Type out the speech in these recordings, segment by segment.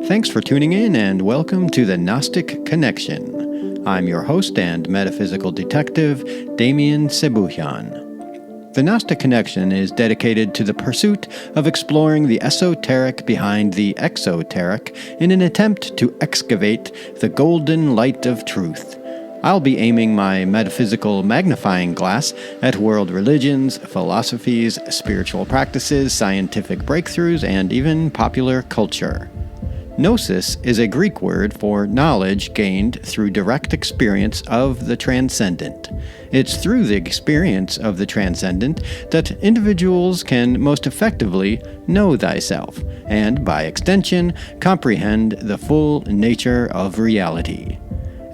Thanks for tuning in and welcome to the Gnostic Connection. I'm your host and metaphysical detective, Damien Sebujan. The Gnostic Connection is dedicated to the pursuit of exploring the esoteric behind the exoteric in an attempt to excavate the golden light of truth. I'll be aiming my metaphysical magnifying glass at world religions, philosophies, spiritual practices, scientific breakthroughs, and even popular culture. Gnosis is a Greek word for knowledge gained through direct experience of the transcendent. It's through the experience of the transcendent that individuals can most effectively know thyself, and by extension, comprehend the full nature of reality.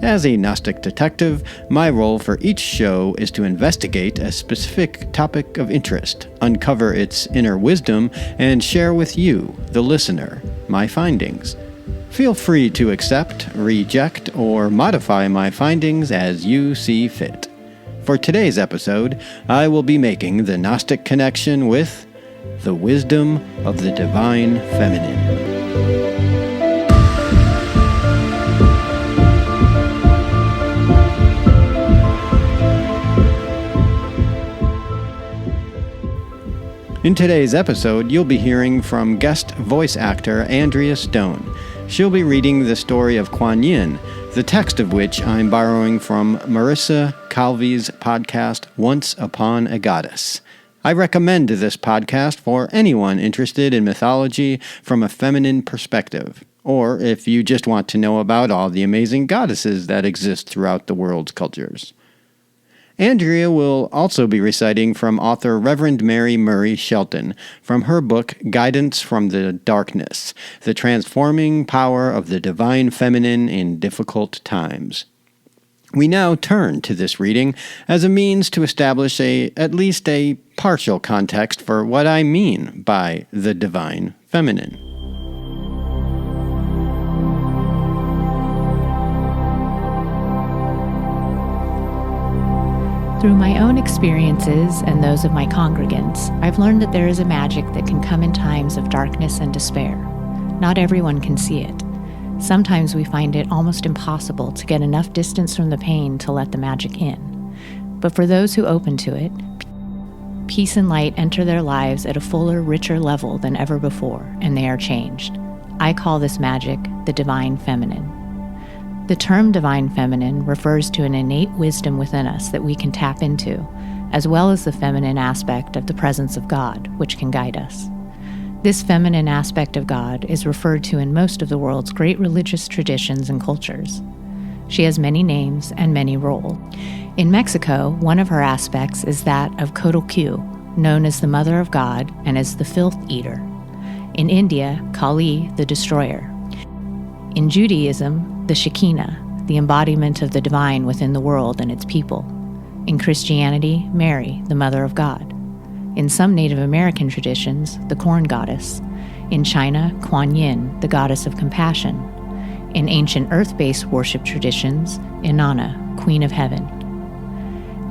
As a Gnostic detective, my role for each show is to investigate a specific topic of interest, uncover its inner wisdom, and share with you, the listener, my findings. Feel free to accept, reject, or modify my findings as you see fit. For today's episode, I will be making the Gnostic connection with the wisdom of the divine feminine. In today's episode, you'll be hearing from guest voice actor Andrea Stone. She'll be reading the story of Kuan Yin, the text of which I'm borrowing from Marissa Calvi's podcast, Once Upon a Goddess. I recommend this podcast for anyone interested in mythology from a feminine perspective, or if you just want to know about all the amazing goddesses that exist throughout the world's cultures. Andrea will also be reciting from author Reverend Mary Murray Shelton from her book Guidance from the Darkness, The Transforming Power of the Divine Feminine in Difficult Times. We now turn to this reading as a means to establish at least a partial context for what I mean by the Divine Feminine. Through my own experiences and those of my congregants, I've learned that there is a magic that can come in times of darkness and despair. Not everyone can see it. Sometimes we find it almost impossible to get enough distance from the pain to let the magic in. But for those who open to it, peace and light enter their lives at a fuller, richer level than ever before, and they are changed. I call this magic the Divine Feminine. The term Divine Feminine refers to an innate wisdom within us that we can tap into, as well as the feminine aspect of the presence of God, which can guide us. This feminine aspect of God is referred to in most of the world's great religious traditions and cultures. She has many names and many roles. In Mexico, one of her aspects is that of Cotolcu, known as the Mother of God and as the Filth Eater. In India, Kali, the Destroyer. In Judaism, the Shekinah, the embodiment of the divine within the world and its people. In Christianity, Mary, the Mother of God. In some Native American traditions, the Corn Goddess. In China, Kuan Yin, the Goddess of Compassion. In ancient earth-based worship traditions, Inanna, Queen of Heaven.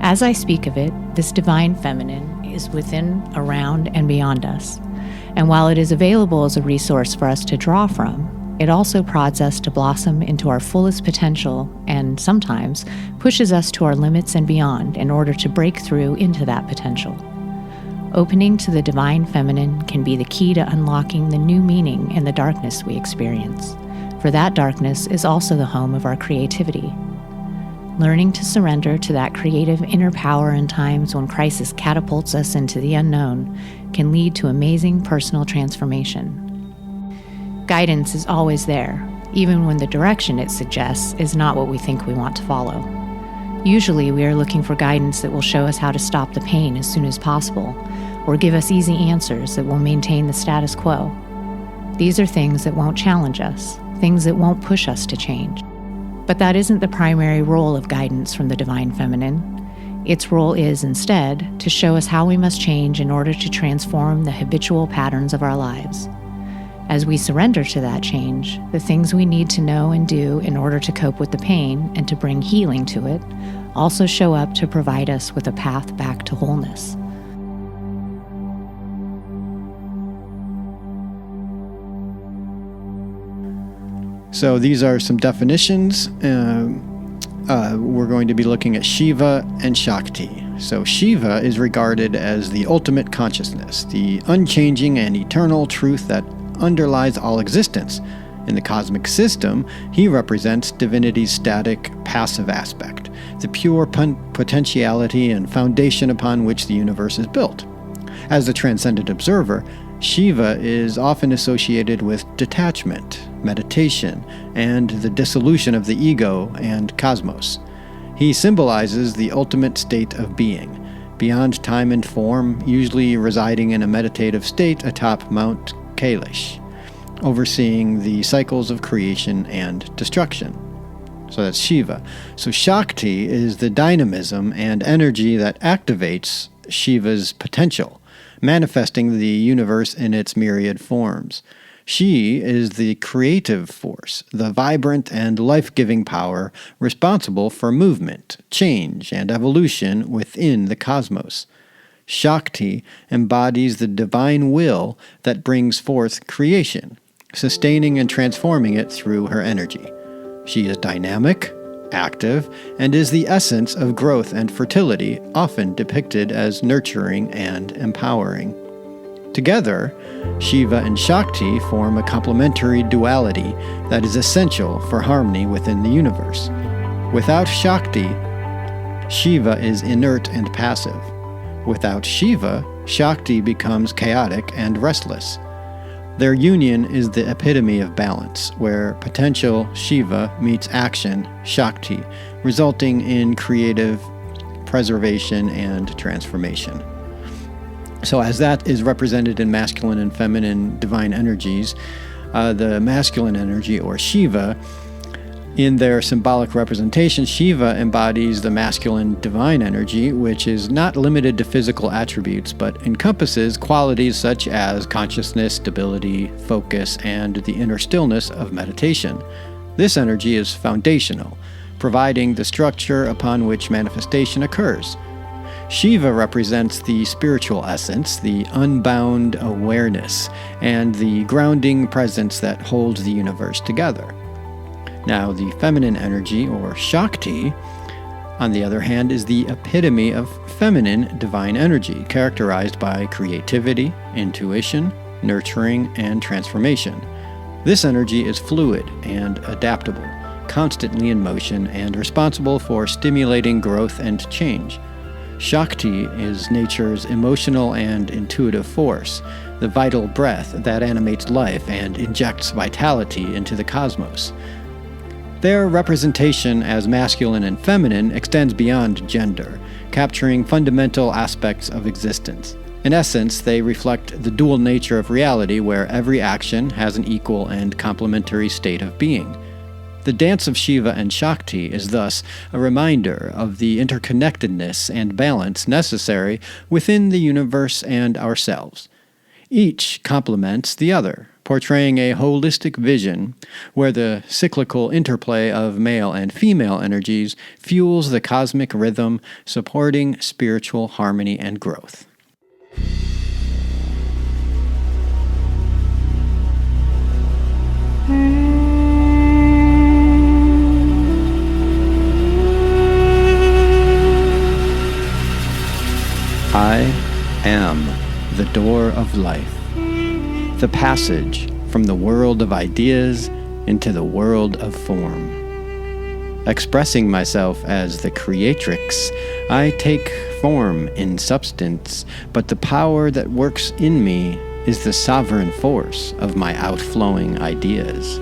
As I speak of it, this Divine Feminine is within, around, and beyond us. And while it is available as a resource for us to draw from, it also prods us to blossom into our fullest potential and, sometimes, pushes us to our limits and beyond in order to break through into that potential. Opening to the Divine Feminine can be the key to unlocking the new meaning in the darkness we experience, for that darkness is also the home of our creativity. Learning to surrender to that creative inner power in times when crisis catapults us into the unknown can lead to amazing personal transformation. Guidance is always there, even when the direction it suggests is not what we think we want to follow. Usually we are looking for guidance that will show us how to stop the pain as soon as possible, or give us easy answers that will maintain the status quo. These are things that won't challenge us, things that won't push us to change. But that isn't the primary role of guidance from the Divine Feminine. Its role is, instead, to show us how we must change in order to transform the habitual patterns of our lives. As we surrender to that change, the things we need to know and do in order to cope with the pain and to bring healing to it also show up to provide us with a path back to wholeness. So these are some definitions. We're going to be looking at Shiva and Shakti. So Shiva is regarded as the ultimate consciousness, the unchanging and eternal truth that underlies all existence. In the cosmic system, he represents divinity's static, passive aspect, the pure potentiality and foundation upon which the universe is built. As the transcendent observer, Shiva is often associated with detachment, meditation, and the dissolution of the ego and cosmos. He symbolizes the ultimate state of being, beyond time and form, usually residing in a meditative state atop Mount Kailash, overseeing the cycles of creation and destruction. So that's Shiva. So Shakti is the dynamism and energy that activates Shiva's potential, manifesting the universe in its myriad forms. She is the creative force, the vibrant and life-giving power responsible for movement, change, and evolution within the cosmos. Shakti embodies the divine will that brings forth creation, sustaining and transforming it through her energy. She is dynamic, active, and is the essence of growth and fertility, often depicted as nurturing and empowering. Together, Shiva and Shakti form a complementary duality that is essential for harmony within the universe. Without Shakti, Shiva is inert and passive. Without Shiva, Shakti becomes chaotic and restless. Their union is the epitome of balance, where potential Shiva meets action Shakti, resulting in creative preservation and transformation. So as that is represented in masculine and feminine divine energies, the masculine energy, or Shiva, in their symbolic representation, Shiva embodies the masculine divine energy, which is not limited to physical attributes, but encompasses qualities such as consciousness, stability, focus, and the inner stillness of meditation. This energy is foundational, providing the structure upon which manifestation occurs. Shiva represents the spiritual essence, the unbound awareness, and the grounding presence that holds the universe together. Now, the feminine energy, or Shakti, on the other hand, is the epitome of feminine divine energy, characterized by creativity, intuition, nurturing, and transformation. This energy is fluid and adaptable, constantly in motion, and responsible for stimulating growth and change. Shakti is nature's emotional and intuitive force, the vital breath that animates life and injects vitality into the cosmos. Their representation as masculine and feminine extends beyond gender, capturing fundamental aspects of existence. In essence, they reflect the dual nature of reality, where every action has an equal and complementary state of being. The dance of Shiva and Shakti is thus a reminder of the interconnectedness and balance necessary within the universe and ourselves. Each complements the other, portraying a holistic vision where the cyclical interplay of male and female energies fuels the cosmic rhythm, supporting spiritual harmony and growth. I am the door of life, the passage from the world of ideas into the world of form. Expressing myself as the creatrix, I take form in substance, but the power that works in me is the sovereign force of my outflowing ideas.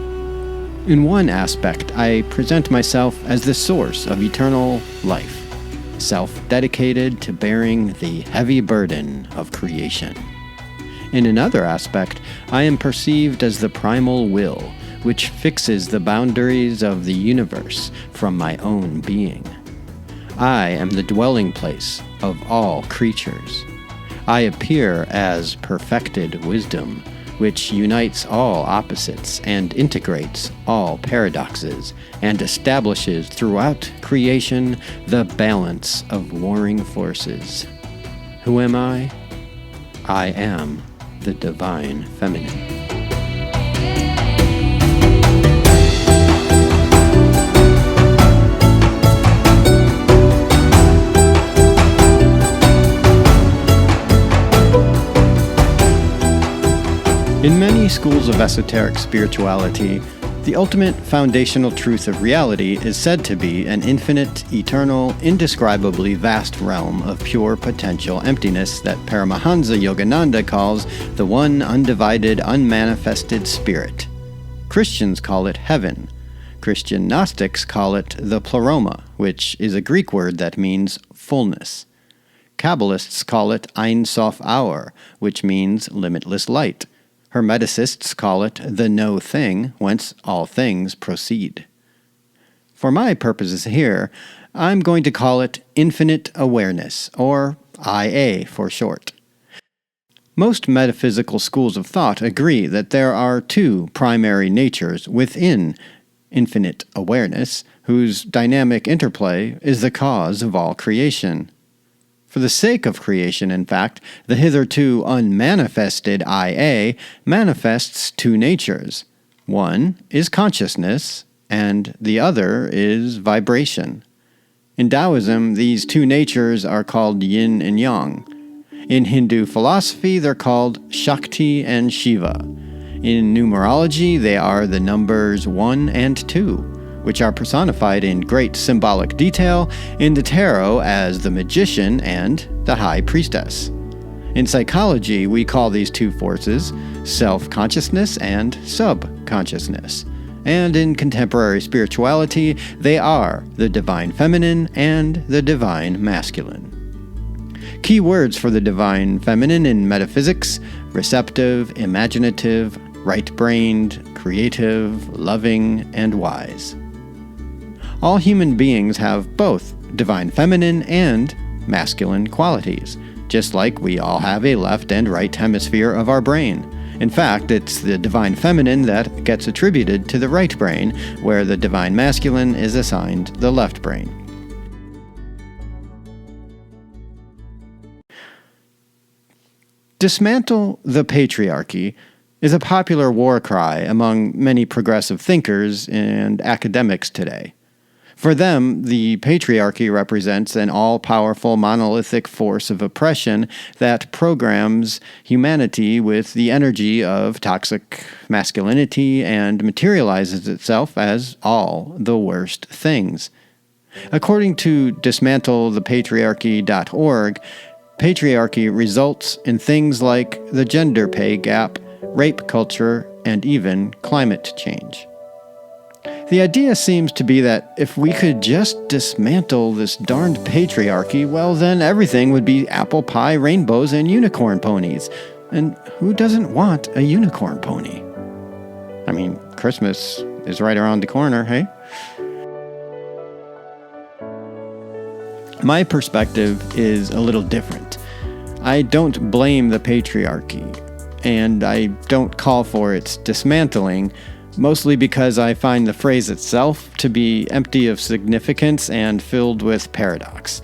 In one aspect, I present myself as the source of eternal life, self-dedicated to bearing the heavy burden of creation. In another aspect, I am perceived as the primal will, which fixes the boundaries of the universe from my own being. I am the dwelling place of all creatures. I appear as perfected wisdom, which unites all opposites and integrates all paradoxes, and establishes throughout creation the balance of warring forces. Who am I? I am the divine feminine. In many schools of esoteric spirituality, the ultimate foundational truth of reality is said to be an infinite, eternal, indescribably vast realm of pure potential emptiness that Paramahansa Yogananda calls the one undivided, unmanifested spirit. Christians call it heaven. Christian Gnostics call it the pleroma, which is a Greek word that means fullness. Kabbalists call it Ein Sof Auer, which means limitless light. Hermeticists call it the no thing, whence all things proceed. For my purposes here, I'm going to call it infinite awareness, or IA for short. Most metaphysical schools of thought agree that there are two primary natures within infinite awareness, whose dynamic interplay is the cause of all creation. For the sake of creation, in fact, the hitherto unmanifested IA manifests two natures. One is consciousness, and the other is vibration. In Taoism, these two natures are called yin and yang. In Hindu philosophy, they're called Shakti and Shiva. In numerology, they are the numbers 1 and 2. Which are personified in great symbolic detail in the tarot as the magician and the high priestess. In psychology, we call these two forces self-consciousness and subconsciousness. And in contemporary spirituality, they are the divine feminine and the divine masculine. Key words for the divine feminine in metaphysics: receptive, imaginative, right-brained, creative, loving, and wise. All human beings have both divine feminine and masculine qualities, just like we all have a left and right hemisphere of our brain. In fact, it's the divine feminine that gets attributed to the right brain, where the divine masculine is assigned the left brain. Dismantle the patriarchy is a popular war cry among many progressive thinkers and academics today. For them, the patriarchy represents an all-powerful monolithic force of oppression that programs humanity with the energy of toxic masculinity and materializes itself as all the worst things. According to dismantlethepatriarchy.org, patriarchy results in things like the gender pay gap, rape culture, and even climate change. The idea seems to be that if we could just dismantle this darned patriarchy, well then everything would be apple pie, rainbows, and unicorn ponies. And who doesn't want a unicorn pony? I mean, Christmas is right around the corner, hey? My perspective is a little different. I don't blame the patriarchy, and I don't call for its dismantling, mostly because I find the phrase itself to be empty of significance and filled with paradox.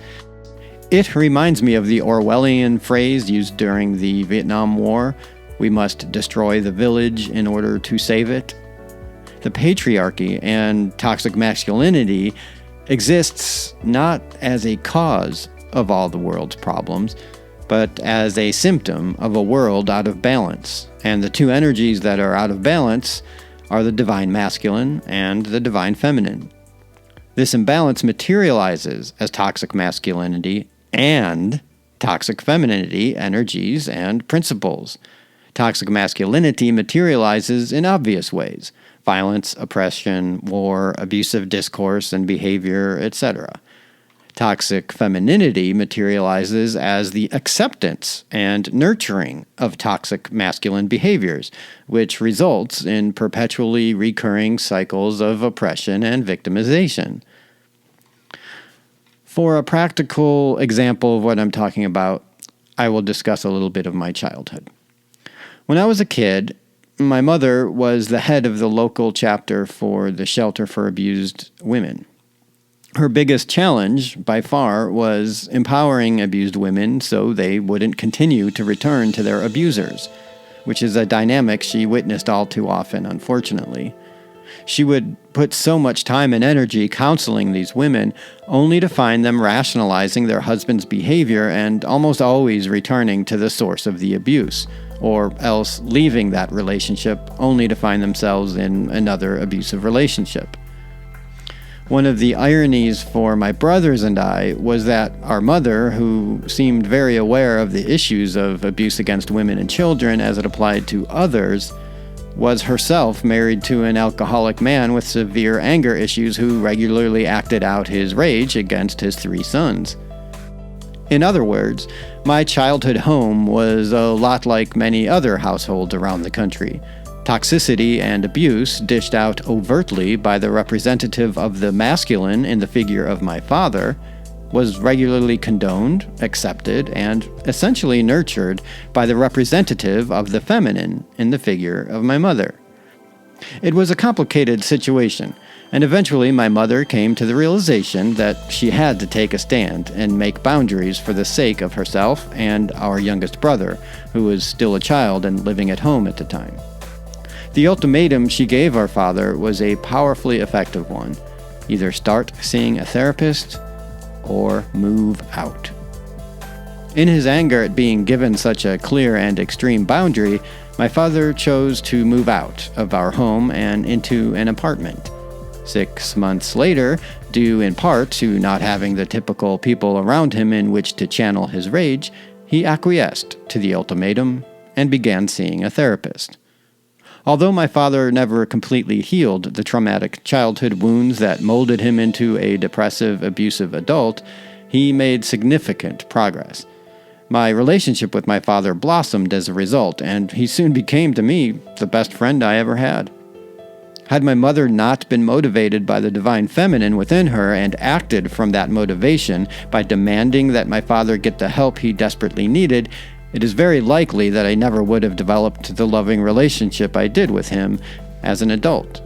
It reminds me of the Orwellian phrase used during the Vietnam War, "We must destroy the village in order to save it." The patriarchy and toxic masculinity exists not as a cause of all the world's problems, but as a symptom of a world out of balance, and the two energies that are out of balance are the divine masculine and the divine feminine. This imbalance materializes as toxic masculinity and toxic femininity energies and principles. Toxic masculinity materializes in obvious ways: violence, oppression, war, abusive discourse and behavior, etc. Toxic femininity materializes as the acceptance and nurturing of toxic masculine behaviors, which results in perpetually recurring cycles of oppression and victimization. For a practical example of what I'm talking about, I will discuss a little bit of my childhood. When I was a kid, my mother was the head of the local chapter for the shelter for abused women. Her biggest challenge, by far, was empowering abused women so they wouldn't continue to return to their abusers, which is a dynamic she witnessed all too often, unfortunately. She would put so much time and energy counseling these women, only to find them rationalizing their husband's behavior and almost always returning to the source of the abuse, or else leaving that relationship only to find themselves in another abusive relationship. One of the ironies for my brothers and I was that our mother, who seemed very aware of the issues of abuse against women and children as it applied to others, was herself married to an alcoholic man with severe anger issues who regularly acted out his rage against his 3 sons. In other words, my childhood home was a lot like many other households around the country. Toxicity and abuse dished out overtly by the representative of the masculine in the figure of my father was regularly condoned, accepted, and essentially nurtured by the representative of the feminine in the figure of my mother. It was a complicated situation, and eventually my mother came to the realization that she had to take a stand and make boundaries for the sake of herself and our youngest brother, who was still a child and living at home at the time. The ultimatum she gave our father was a powerfully effective one: either start seeing a therapist or move out. In his anger at being given such a clear and extreme boundary, my father chose to move out of our home and into an apartment. 6 months later, due in part to not having the typical people around him in which to channel his rage, he acquiesced to the ultimatum and began seeing a therapist. Although my father never completely healed the traumatic childhood wounds that molded him into a depressive, abusive adult, he made significant progress. My relationship with my father blossomed as a result, and he soon became to me the best friend I ever had. Had my mother not been motivated by the divine feminine within her and acted from that motivation by demanding that my father get the help he desperately needed, it is very likely that I never would have developed the loving relationship I did with him as an adult.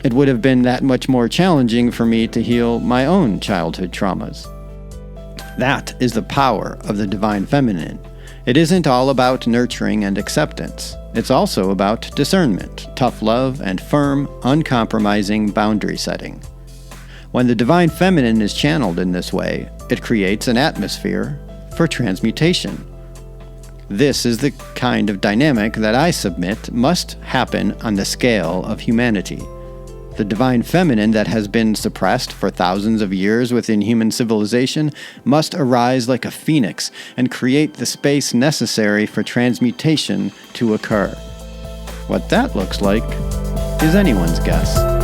It would have been that much more challenging for me to heal my own childhood traumas. That is the power of the divine feminine. It isn't all about nurturing and acceptance. It's also about discernment, tough love, and firm, uncompromising boundary setting. When the divine feminine is channeled in this way, it creates an atmosphere for transmutation. This is the kind of dynamic that I submit must happen on the scale of humanity. The divine feminine that has been suppressed for thousands of years within human civilization must arise like a phoenix and create the space necessary for transmutation to occur. What that looks like is anyone's guess.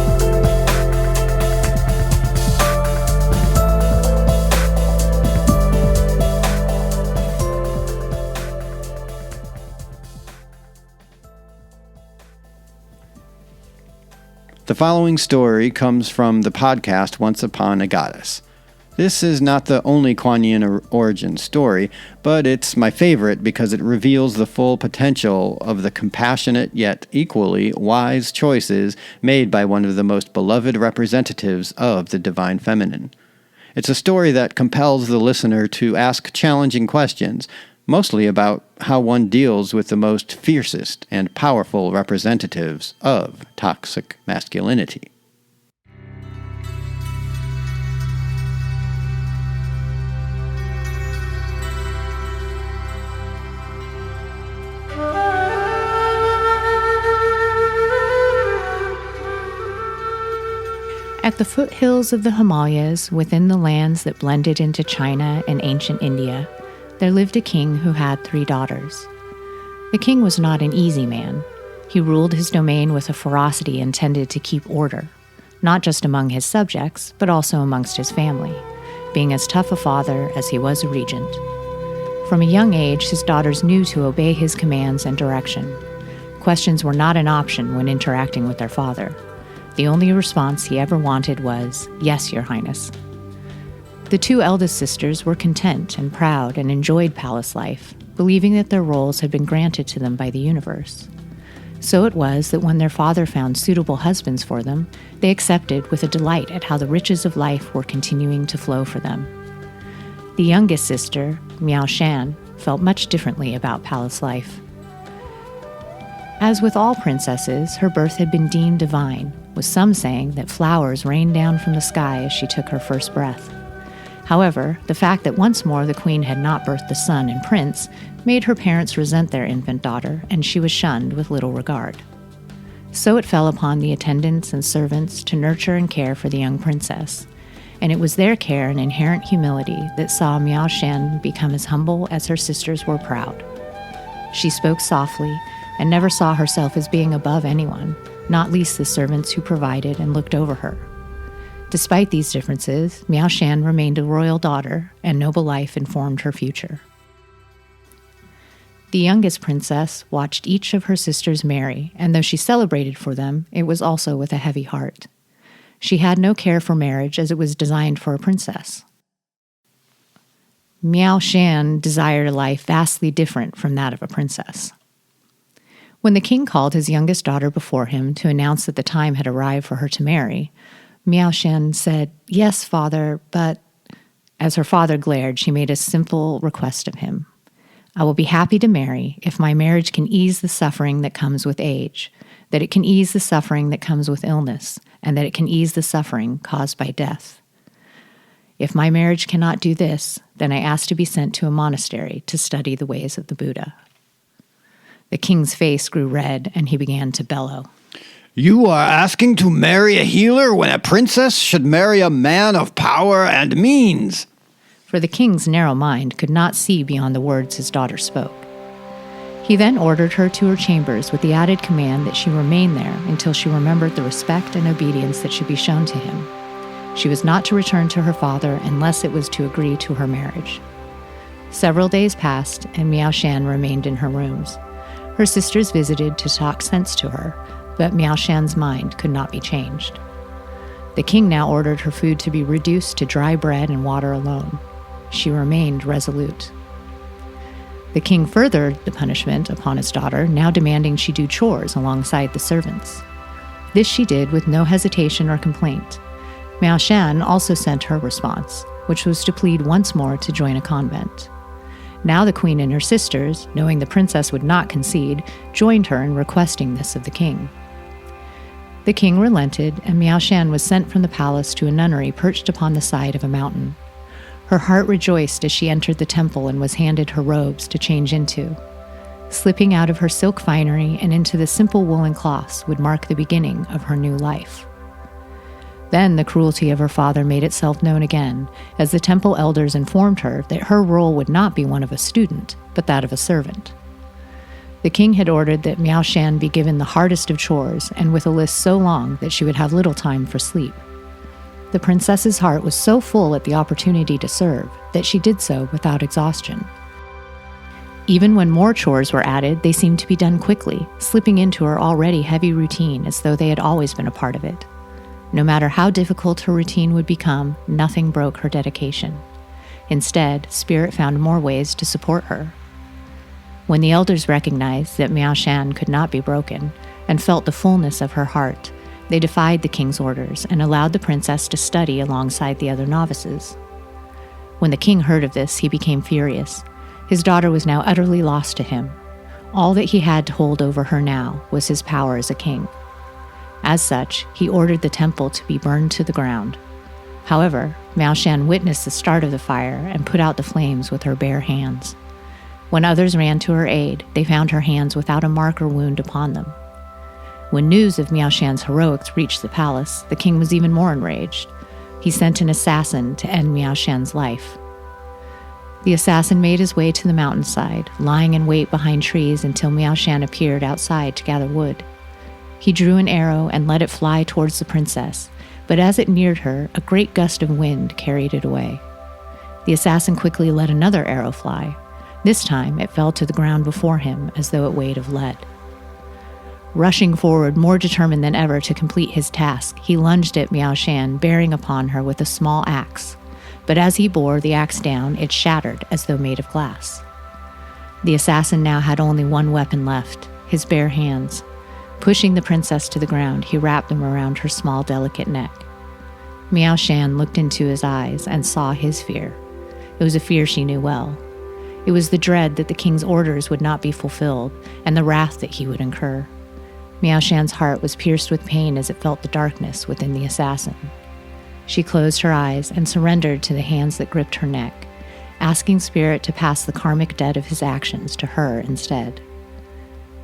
The following story comes from the podcast Once Upon a Goddess. This is not the only Kuan Yin origin story, but it's my favorite because it reveals the full potential of the compassionate yet equally wise choices made by one of the most beloved representatives of the divine feminine. It's a story that compels the listener to ask challenging questions, mostly about how one deals with the most fiercest and powerful representatives of toxic masculinity. At the foothills of the Himalayas, within the lands that blended into China and ancient India, there lived a king who had 3 daughters. The king was not an easy man. He ruled his domain with a ferocity intended to keep order, not just among his subjects, but also amongst his family, being as tough a father as he was a regent. From a young age, his daughters knew to obey his commands and direction. Questions were not an option when interacting with their father. The only response he ever wanted was, "Yes, Your Highness." The 2 eldest sisters were content and proud and enjoyed palace life, believing that their roles had been granted to them by the universe. So it was that when their father found suitable husbands for them, they accepted with a delight at how the riches of life were continuing to flow for them. The youngest sister, Miao Shan, felt much differently about palace life. As with all princesses, her birth had been deemed divine, with some saying that flowers rained down from the sky as she took her first breath. However, the fact that once more the queen had not birthed the son and prince made her parents resent their infant daughter, and she was shunned with little regard. So it fell upon the attendants and servants to nurture and care for the young princess, and it was their care and inherent humility that saw Miao Shen become as humble as her sisters were proud. She spoke softly and never saw herself as being above anyone, not least the servants who provided and looked over her. Despite these differences, Miao Shan remained a royal daughter, and noble life informed her future. The youngest princess watched each of her sisters marry, and though she celebrated for them, it was also with a heavy heart. She had no care for marriage as it was designed for a princess. Miao Shan desired a life vastly different from that of a princess. When the king called his youngest daughter before him to announce that the time had arrived for her to marry, Miao Shan said, "Yes, father, but..." As her father glared, she made a simple request of him. "I will be happy to marry if my marriage can ease the suffering that comes with age, that it can ease the suffering that comes with illness, and that it can ease the suffering caused by death. If my marriage cannot do this, then I ask to be sent to a monastery to study the ways of the Buddha." The king's face grew red, and he began to bellow. "You are asking to marry a healer when a princess should marry a man of power and means." For the king's narrow mind could not see beyond the words his daughter spoke. He then ordered her to her chambers with the added command that she remain there until she remembered the respect and obedience that should be shown to him. She was not to return to her father unless it was to agree to her marriage. Several days passed, and Miao Shan remained in her rooms. Her sisters visited to talk sense to her, but Miao Shan's mind could not be changed. The king now ordered her food to be reduced to dry bread and water alone. She remained resolute. The king furthered the punishment upon his daughter, now demanding she do chores alongside the servants. This she did with no hesitation or complaint. Miao Shan also sent her response, which was to plead once more to join a convent. Now the queen and her sisters, knowing the princess would not concede, joined her in requesting this of the king. The king relented, and Miao Shan was sent from the palace to a nunnery perched upon the side of a mountain. Her heart rejoiced as she entered the temple and was handed her robes to change into. Slipping out of her silk finery and into the simple woolen cloths would mark the beginning of her new life. Then the cruelty of her father made itself known again, as the temple elders informed her that her role would not be one of a student, but that of a servant. The king had ordered that Miao Shan be given the hardest of chores, and with a list so long that she would have little time for sleep. The princess's heart was so full at the opportunity to serve that she did so without exhaustion. Even when more chores were added, they seemed to be done quickly, slipping into her already heavy routine as though they had always been a part of it. No matter how difficult her routine would become, nothing broke her dedication. Instead, Spirit found more ways to support her. When the elders recognized that Miao Shan could not be broken and felt the fullness of her heart, they defied the king's orders and allowed the princess to study alongside the other novices. When the king heard of this, he became furious. His daughter was now utterly lost to him. All that he had to hold over her now was his power as a king. As such, he ordered the temple to be burned to the ground. However, Miao Shan witnessed the start of the fire and put out the flames with her bare hands. When others ran to her aid, they found her hands without a mark or wound upon them. When news of Miao Shan's heroics reached the palace, the king was even more enraged. He sent an assassin to end Miao Shan's life. The assassin made his way to the mountainside, lying in wait behind trees until Miao Shan appeared outside to gather wood. He drew an arrow and let it fly towards the princess, but as it neared her, a great gust of wind carried it away. The assassin quickly let another arrow fly. This time, it fell to the ground before him as though it weighed of lead. Rushing forward, more determined than ever to complete his task, he lunged at Miao Shan, bearing upon her with a small axe. But as he bore the axe down, it shattered as though made of glass. The assassin now had only one weapon left, his bare hands. Pushing the princess to the ground, he wrapped them around her small, delicate neck. Miao Shan looked into his eyes and saw his fear. It was a fear she knew well. It was the dread that the king's orders would not be fulfilled, and the wrath that he would incur. Miao Shan's heart was pierced with pain as it felt the darkness within the assassin. She closed her eyes and surrendered to the hands that gripped her neck, asking Spirit to pass the karmic debt of his actions to her instead.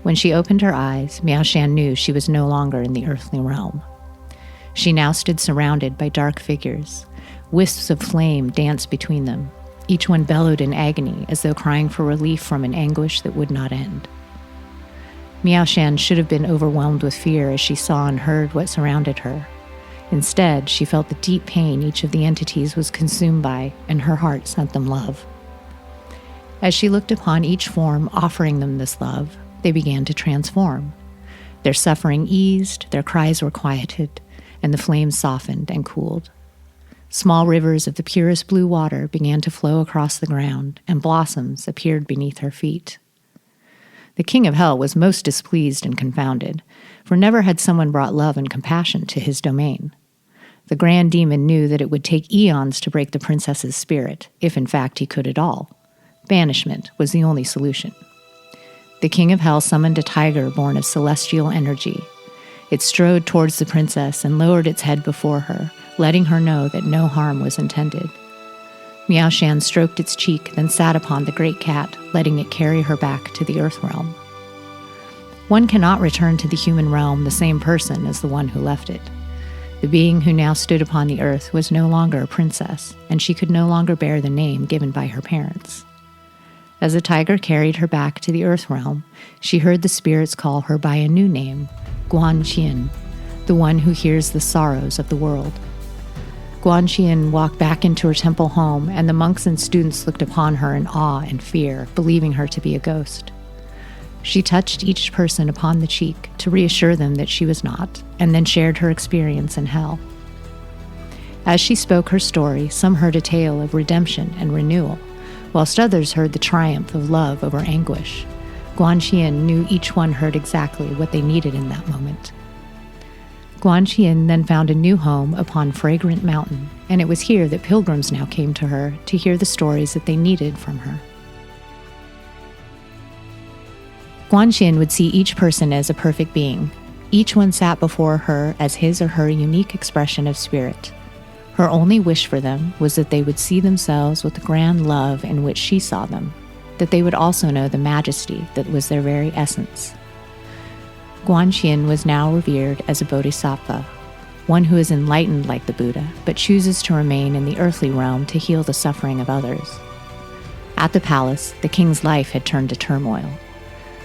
When she opened her eyes, Miao Shan knew she was no longer in the earthly realm. She now stood surrounded by dark figures. Wisps of flame danced between them. Each one bellowed in agony as though crying for relief from an anguish that would not end. Miao Shan should have been overwhelmed with fear as she saw and heard what surrounded her. Instead, she felt the deep pain each of the entities was consumed by, and her heart sent them love. As she looked upon each form offering them this love, they began to transform. Their suffering eased, their cries were quieted, and the flames softened and cooled. Small rivers of the purest blue water began to flow across the ground, and blossoms appeared beneath her feet. The king of hell was most displeased and confounded, for never had someone brought love and compassion to his domain. The grand demon knew that it would take eons to break the princess's spirit, if in fact he could at all. Banishment was the only solution. The king of hell summoned a tiger born of celestial energy. It strode towards the princess and lowered its head before her, letting her know that no harm was intended. Miao Shan stroked its cheek, then sat upon the great cat, letting it carry her back to the earth realm. One cannot return to the human realm the same person as the one who left it. The being who now stood upon the earth was no longer a princess, and she could no longer bear the name given by her parents. As the tiger carried her back to the earth realm, she heard the spirits call her by a new name, Guan Qian, the one who hears the sorrows of the world. Guan Qian walked back into her temple home, and the monks and students looked upon her in awe and fear, believing her to be a ghost. She touched each person upon the cheek to reassure them that she was not, and then shared her experience in hell. As she spoke her story, some heard a tale of redemption and renewal, whilst others heard the triumph of love over anguish. Guan Qian knew each one heard exactly what they needed in that moment. Guan Qian then found a new home upon Fragrant Mountain, and it was here that pilgrims now came to her to hear the stories that they needed from her. Guan Qian would see each person as a perfect being. Each one sat before her as his or her unique expression of spirit. Her only wish for them was that they would see themselves with the grand love in which she saw them, that they would also know the majesty that was their very essence. Guan Qian was now revered as a bodhisattva, one who is enlightened like the Buddha, but chooses to remain in the earthly realm to heal the suffering of others. At the palace, the king's life had turned to turmoil.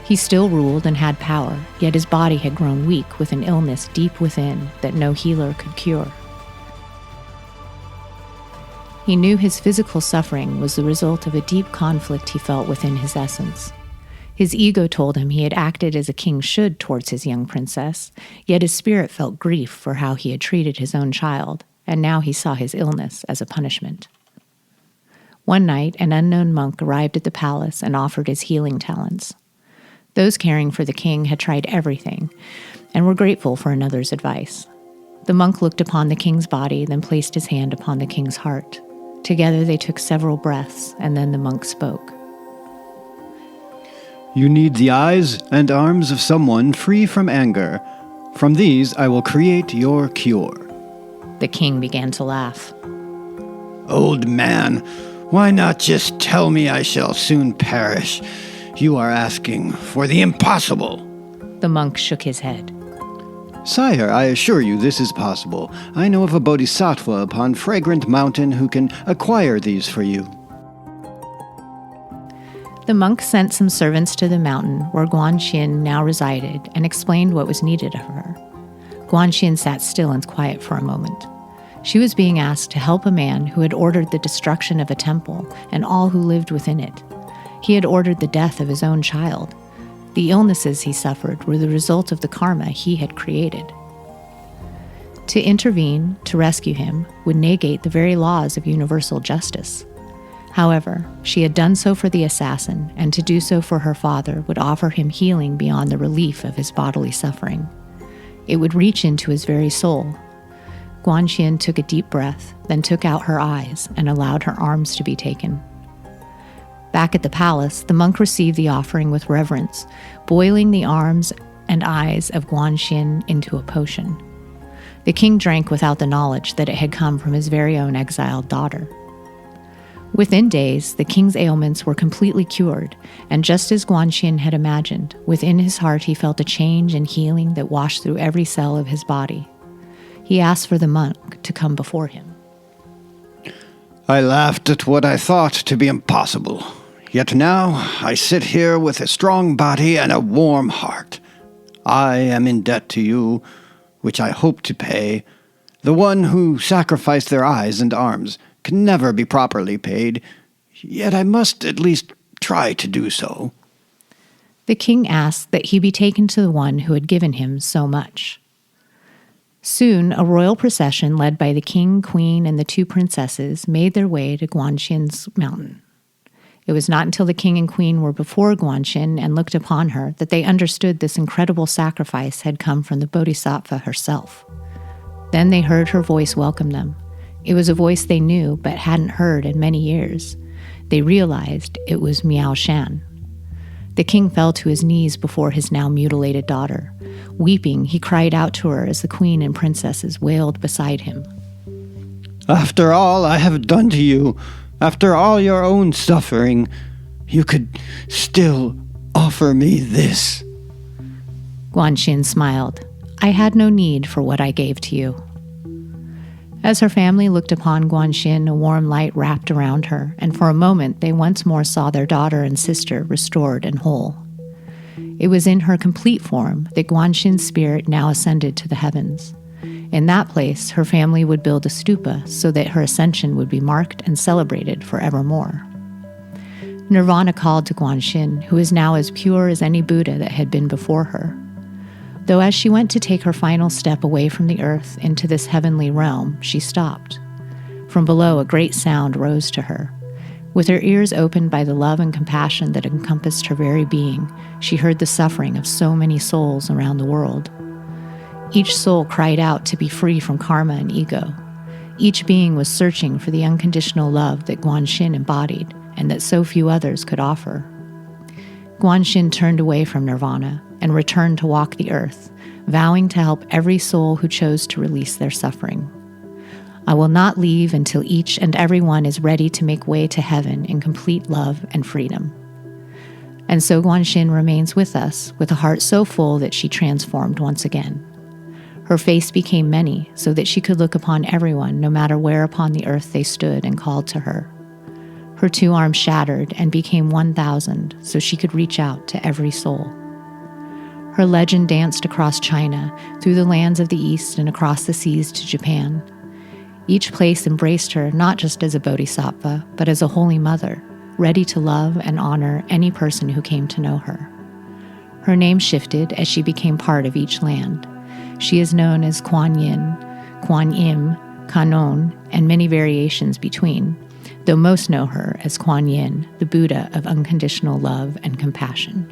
He still ruled and had power, yet his body had grown weak with an illness deep within that no healer could cure. He knew his physical suffering was the result of a deep conflict he felt within his essence. His ego told him he had acted as a king should towards his young princess, yet his spirit felt grief for how he had treated his own child, and now he saw his illness as a punishment. One night, an unknown monk arrived at the palace and offered his healing talents. Those caring for the king had tried everything, and were grateful for another's advice. The monk looked upon the king's body, then placed his hand upon the king's heart. Together they took several breaths, and then the monk spoke. You need the eyes and arms of someone free from anger. From these I will create your cure. The king began to laugh. Old man, why not just tell me I shall soon perish? You are asking for the impossible. The monk shook his head. Sire, I assure you this is possible. I know of a bodhisattva upon Fragrant Mountain who can acquire these for you. The monk sent some servants to the mountain where Guan Qian now resided and explained what was needed of her. Guan Qian sat still and quiet for a moment. She was being asked to help a man who had ordered the destruction of a temple and all who lived within it. He had ordered the death of his own child. The illnesses he suffered were the result of the karma he had created. To intervene, to rescue him, would negate the very laws of universal justice. However, she had done so for the assassin, and to do so for her father would offer him healing beyond the relief of his bodily suffering. It would reach into his very soul. Guan Qian took a deep breath, then took out her eyes and allowed her arms to be taken. Back at the palace, the monk received the offering with reverence, boiling the arms and eyes of Guan Qian into a potion. The king drank without the knowledge that it had come from his very own exiled daughter. Within days, the king's ailments were completely cured, and just as Guanxin had imagined, within his heart he felt a change and healing that washed through every cell of his body. He asked for the monk to come before him. I laughed at what I thought to be impossible. Yet now I sit here with a strong body and a warm heart. I am in debt to you, which I hope to pay. The one who sacrificed their eyes and arms can never be properly paid, yet I must at least try to do so. The king asked that he be taken to the one who had given him so much. Soon, a royal procession led by the king, queen, and the two princesses made their way to Guanxin's mountain. It was not until the king and queen were before Guanxin and looked upon her that they understood this incredible sacrifice had come from the Bodhisattva herself. Then they heard her voice welcome them. It was a voice they knew but hadn't heard in many years. They realized it was Miao Shan. The king fell to his knees before his now mutilated daughter. Weeping, he cried out to her as the queen and princesses wailed beside him. After all I have done to you, after all your own suffering, you could still offer me this. Guanxin smiled. I had no need for what I gave to you. As her family looked upon Guanxin, a warm light wrapped around her, and for a moment they once more saw their daughter and sister restored and whole. It was in her complete form that Guanxin's spirit now ascended to the heavens. In that place, her family would build a stupa so that her ascension would be marked and celebrated forevermore. Nirvana called to Guanxin, who is now as pure as any Buddha that had been before her. Though as she went to take her final step away from the earth into this heavenly realm, she stopped. From below, a great sound rose to her. With her ears opened by the love and compassion that encompassed her very being, she heard the suffering of so many souls around the world. Each soul cried out to be free from karma and ego. Each being was searching for the unconditional love that Guanxin embodied and that so few others could offer. Guanxin turned away from nirvana and returned to walk the earth, vowing to help every soul who chose to release their suffering. I will not leave until each and every one is ready to make way to heaven in complete love and freedom. And so Guanxin remains with us, with a heart so full that she transformed once again. Her face became many, so that she could look upon everyone, no matter where upon the earth they stood and called to her. Her two arms shattered and became 1,000, so she could reach out to every soul. Her legend danced across China, through the lands of the East and across the seas to Japan. Each place embraced her not just as a bodhisattva, but as a holy mother, ready to love and honor any person who came to know her. Her name shifted as she became part of each land. She is known as Kuan Yin, Kuan Im, Kanon, and many variations between, though most know her as Kuan Yin, the Buddha of unconditional love and compassion.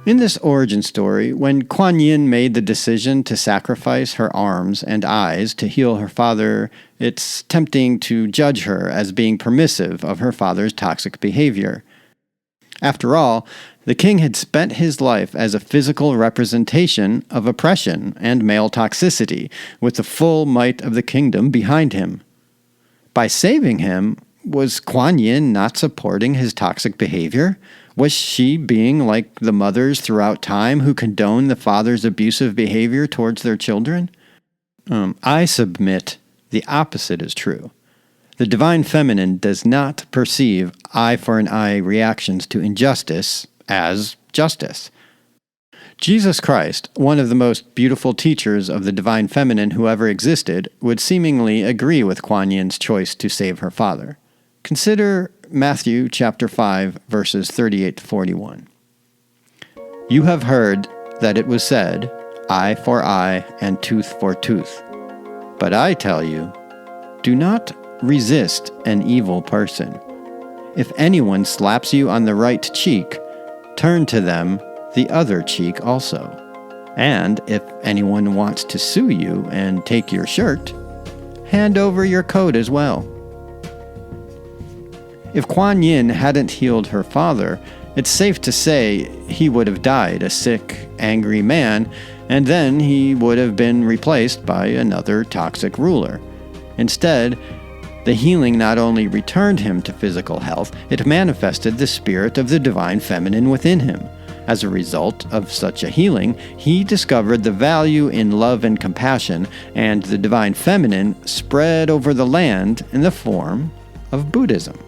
In this origin story, when Kuan Yin made the decision to sacrifice her arms and eyes to heal her father, it's tempting to judge her as being permissive of her father's toxic behavior. After all, the king had spent his life as a physical representation of oppression and male toxicity, with the full might of the kingdom behind him. By saving him, was Kuan Yin not supporting his toxic behavior? Was she being like the mothers throughout time who condone the father's abusive behavior towards their children? I submit the opposite is true. The divine feminine does not perceive eye for an eye reactions to injustice as justice. Jesus Christ, one of the most beautiful teachers of the divine feminine who ever existed, would seemingly agree with Kuan Yin's choice to save her father. Consider Matthew chapter 5, verses 38 to 41. You have heard that it was said, eye for eye and tooth for tooth. But I tell you, Do not resist an evil person. If anyone slaps you on the right cheek, turn to them the other cheek also. And if anyone wants to sue you and take your shirt, hand over your coat as well. If Kuan Yin hadn't healed her father, it's safe to say he would have died a sick, angry man, and then he would have been replaced by another toxic ruler. Instead, the healing not only returned him to physical health, it manifested the spirit of the divine feminine within him. As a result of such a healing, he discovered the value in love and compassion, and the divine feminine spread over the land in the form of Buddhism.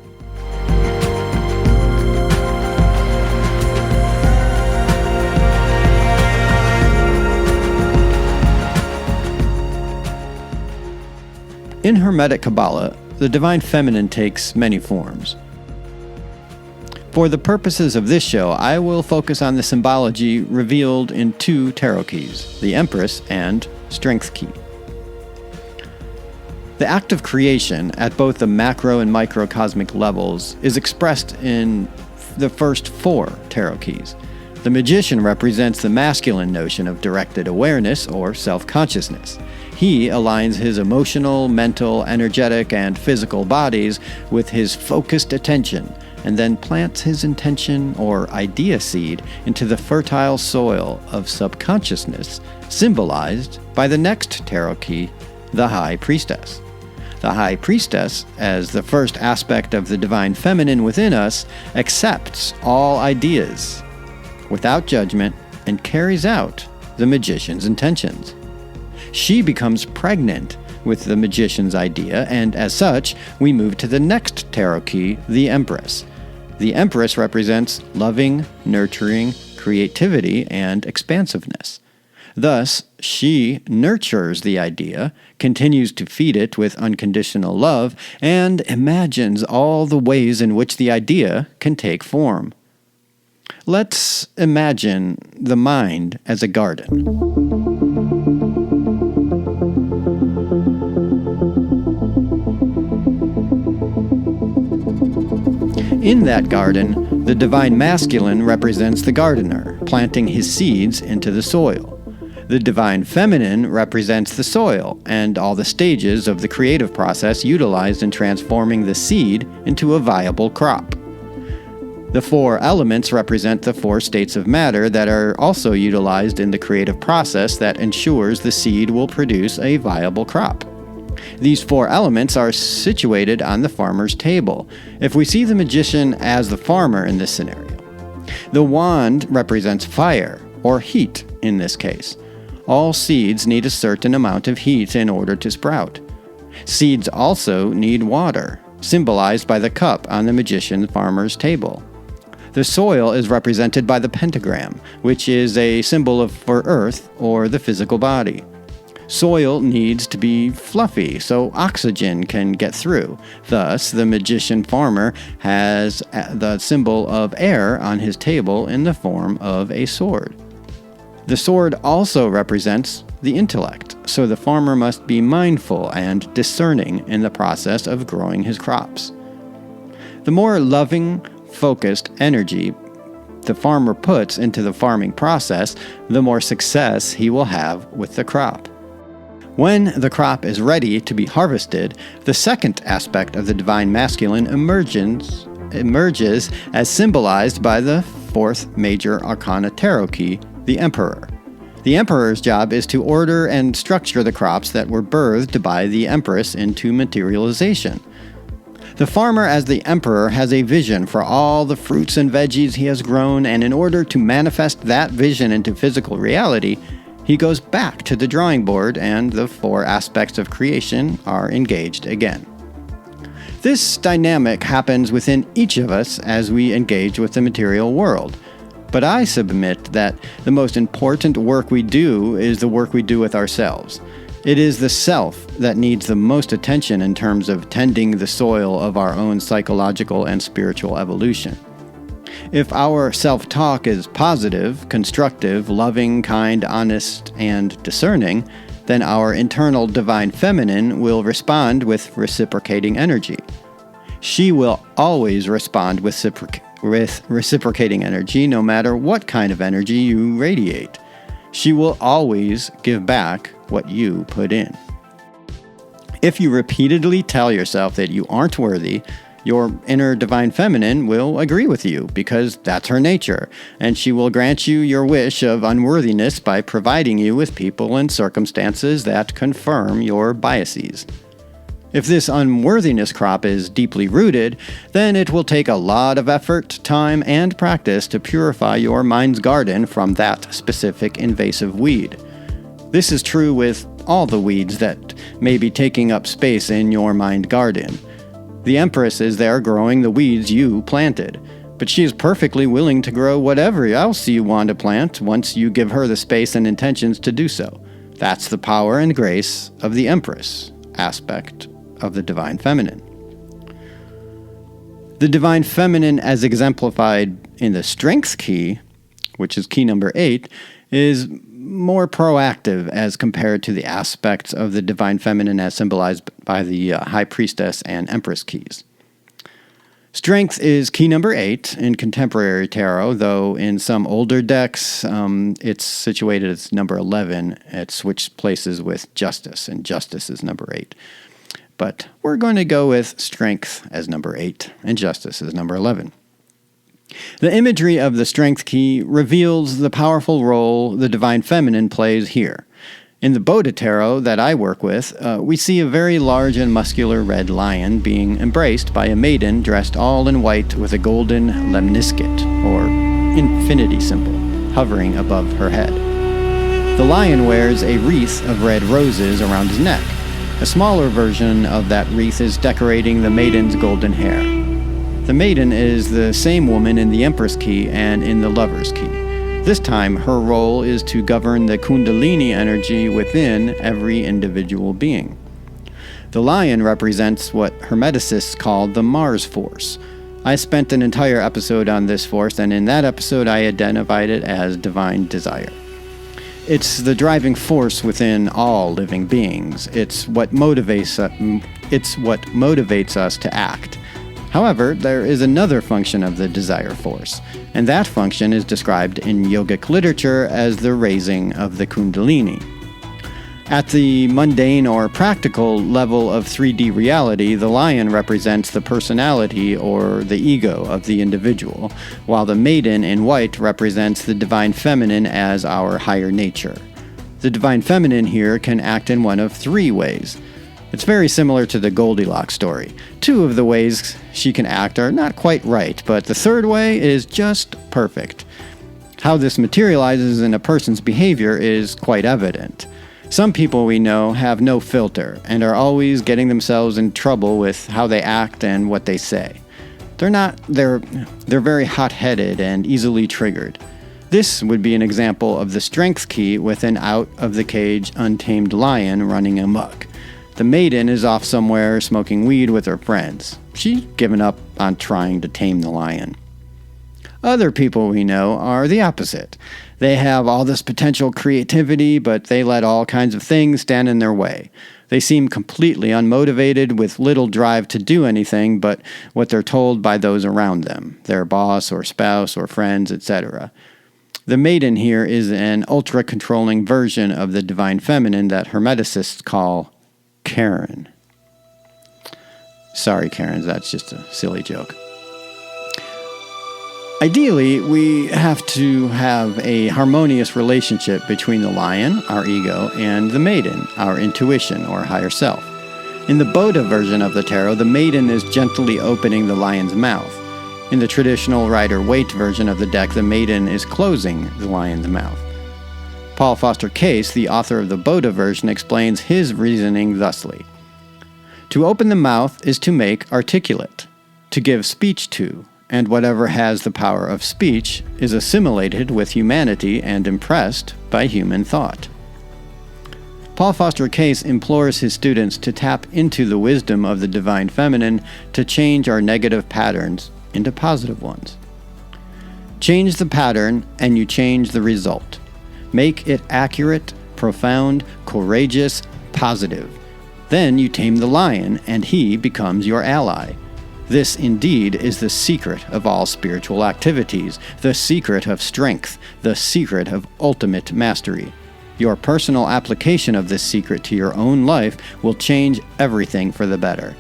In Hermetic Kabbalah, the divine feminine takes many forms. For the purposes of this show, I will focus on the symbology revealed in two tarot keys, the Empress and Strength Key. The act of creation at both the macro and microcosmic levels is expressed in the first four tarot keys. The Magician represents the masculine notion of directed awareness or self-consciousness. He aligns his emotional, mental, energetic, and physical bodies with his focused attention, and then plants his intention or idea seed into the fertile soil of subconsciousness, symbolized by the next tarot key, the High Priestess. The High Priestess, as the first aspect of the divine feminine within us, accepts all ideas without judgment and carries out the Magician's intentions. She becomes pregnant with the Magician's idea, and as such, we move to the next tarot key, the Empress. The Empress represents loving, nurturing, creativity, and expansiveness. Thus, she nurtures the idea, continues to feed it with unconditional love, and imagines all the ways in which the idea can take form. Let's imagine the mind as a garden. In that garden, the divine masculine represents the gardener, planting his seeds into the soil. The divine feminine represents the soil and all the stages of the creative process utilized in transforming the seed into a viable crop. The four elements represent the four states of matter that are also utilized in the creative process that ensures the seed will produce a viable crop. These four elements are situated on the farmer's table, if we see the Magician as the farmer in this scenario. The wand represents fire, or heat in this case. All seeds need a certain amount of heat in order to sprout. Seeds also need water, symbolized by the cup on the Magician farmer's table. The soil is represented by the pentagram, which is a symbol for earth or the physical body. Soil needs to be fluffy so oxygen can get through. Thus, the Magician farmer has the symbol of air on his table in the form of a sword. The sword also represents the intellect, so the farmer must be mindful and discerning in the process of growing his crops. The more loving, focused energy the farmer puts into the farming process, the more success he will have with the crop. When the crop is ready to be harvested, the second aspect of the divine masculine emerges as symbolized by the fourth major arcana tarot key, the Emperor. The Emperor's job is to order and structure the crops that were birthed by the Empress into materialization. The farmer, as the Emperor, has a vision for all the fruits and veggies he has grown, and in order to manifest that vision into physical reality, he goes back to the drawing board and the four aspects of creation are engaged again. This dynamic happens within each of us as we engage with the material world. But I submit that the most important work we do is the work we do with ourselves. It is the self that needs the most attention in terms of tending the soil of our own psychological and spiritual evolution. If our self-talk is positive, constructive, loving, kind, honest, and discerning, then our internal divine feminine will respond with reciprocating energy. She will always respond with reciprocating energy no matter what kind of energy you radiate. She will always give back what you put in. If you repeatedly tell yourself that you aren't worthy, your inner divine feminine will agree with you because that's her nature, and she will grant you your wish of unworthiness by providing you with people and circumstances that confirm your biases. If this unworthiness crop is deeply rooted, then it will take a lot of effort, time, and practice to purify your mind's garden from that specific invasive weed. This is true with all the weeds that may be taking up space in your mind garden. The Empress is there growing the weeds you planted, but she is perfectly willing to grow whatever else you want to plant once you give her the space and intentions to do so. That's the power and grace of the Empress aspect of the Divine Feminine. The Divine Feminine, as exemplified in the Strength key, which is key number 8, is more proactive as compared to the aspects of the Divine Feminine as symbolized by the High Priestess and Empress keys. Strength is key number 8 in contemporary tarot, though in some older decks it's situated as number 11. It switched places with Justice, and Justice is number 8. But we're going to go with Strength as number 8 and Justice as number 11. The imagery of the Strength key reveals the powerful role the Divine Feminine plays here. In the Bodhi Tarot that I work with, we see a very large and muscular red lion being embraced by a maiden dressed all in white with a golden lemniscate, or infinity symbol, hovering above her head. The lion wears a wreath of red roses around his neck. A smaller version of that wreath is decorating the maiden's golden hair. The maiden is the same woman in the Empress key and in the Lover's key. This time, her role is to govern the Kundalini energy within every individual being. The lion represents what Hermeticists call the Mars force. I spent an entire episode on this force, and in that episode I identified it as divine desire. It's the driving force within all living beings. It's what motivates us to act. However, there is another function of the desire force, and that function is described in yogic literature as the raising of the Kundalini. At the mundane or practical level of 3D reality, the lion represents the personality or the ego of the individual, while the maiden in white represents the Divine Feminine as our higher nature. The Divine Feminine here can act in one of 3 ways. It's very similar to the Goldilocks story. 2 of the ways she can act are not quite right, but the 3rd way is just perfect. How this materializes in a person's behavior is quite evident. Some people we know have no filter and are always getting themselves in trouble with how they act and what they say. They're very hot-headed and easily triggered. This would be an example of the Strength key with an out-of-the-cage, untamed lion running amok. The maiden is off somewhere smoking weed with her friends. She's given up on trying to tame the lion. Other people we know are the opposite. They have all this potential creativity, but they let all kinds of things stand in their way. They seem completely unmotivated with little drive to do anything but what they're told by those around them, their boss or spouse or friends, etc. The maiden here is an ultra-controlling version of the Divine Feminine that Hermeticists call Karen. Sorry, Karens, that's just a silly joke. Ideally, we have to have a harmonious relationship between the lion, our ego, and the maiden, our intuition or higher self. In the Bodha version of the tarot, the maiden is gently opening the lion's mouth. In the traditional Rider-Waite version of the deck, the maiden is closing the lion's mouth. Paul Foster Case, the author of the Bodha version, explains his reasoning thusly. To open the mouth is to make articulate, to give speech to, and whatever has the power of speech is assimilated with humanity and impressed by human thought. Paul Foster Case implores his students to tap into the wisdom of the Divine Feminine to change our negative patterns into positive ones. Change the pattern and you change the result. Make it accurate, profound, courageous, positive. Then you tame the lion, and he becomes your ally. This indeed is the secret of all spiritual activities, the secret of strength, the secret of ultimate mastery. Your personal application of this secret to your own life will change everything for the better.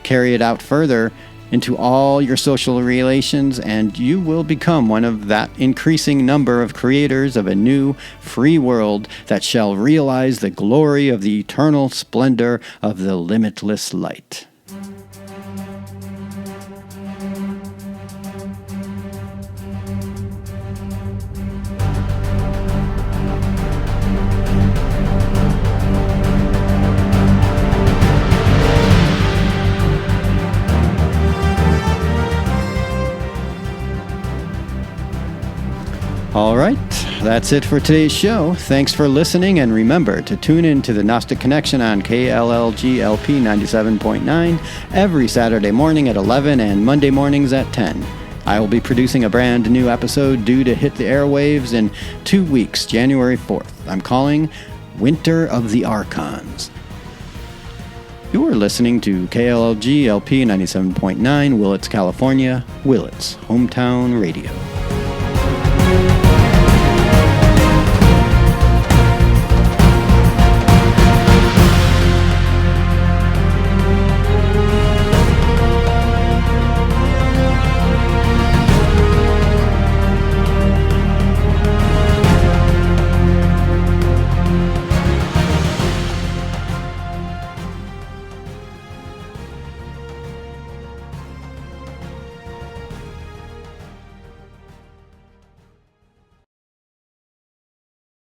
Carry it out further into all your social relations, and you will become one of that increasing number of creators of a new, free world that shall realize the glory of the eternal splendor of the limitless light. All right, that's it for today's show. Thanks for listening, and remember to tune in to the Gnostic Connection on KLLG LP 97.9 every Saturday morning at 11 and Monday mornings at 10. I will be producing a brand new episode due to hit the airwaves in 2 weeks, January 4th. I'm calling Winter of the Archons. You are listening to KLLG LP 97.9, Willits, California, Willits, hometown radio.